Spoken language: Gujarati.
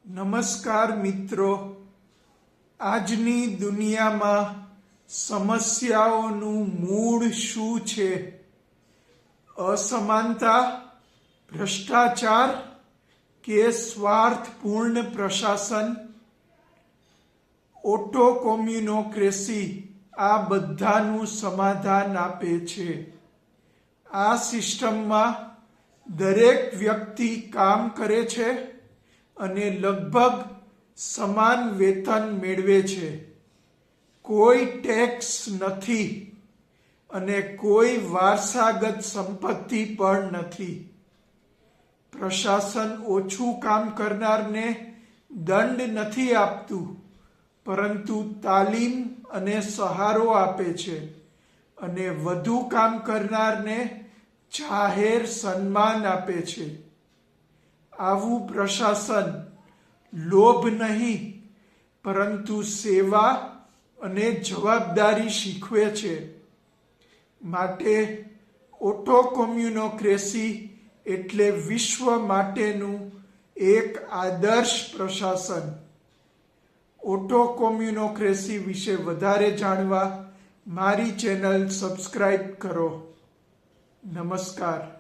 નમસ્કાર મિત્રો, આજની દુનિયામાં સમસ્યાઓનું મૂળ શું છે? અસમાનતા, ભ્રષ્ટાચાર કે સ્વાર્થપૂર્ણ પ્રશાસન? ઓટોકોમ્યુનોક્રેસી આ બધાનું સમાધાન આપે છે. આ સિસ્ટમમાં દરેક વ્યક્તિ કામ કરે છે અને લગભગ સમાન વેતન મેળવે છે. કોઈ ટેક્સ નથી અને કોઈ વારસાગત સંપત્તિ પણ નથી. પ્રશાસન ઓછું કામ કરનારને દંડ નથી આપતું, પરંતુ તાલીમ અને સહારો આપે છે અને વધુ કામ કરનારને જાહેર સન્માન આપે છે. આવું પ્રશાસન લોભ નહીં, પરંતુ સેવા અને જવાબદારી શીખવે છે. માટે ઓટોકોમ્યુનોક્રેસી એટલે વિશ્વ માટેનું એક આદર્શ પ્રશાસન. ઓટોકોમ્યુનોક્રેસી વિશે વધારે જાણવા મારી ચેનલ સબસ્ક્રાઇબ કરો. નમસ્કાર.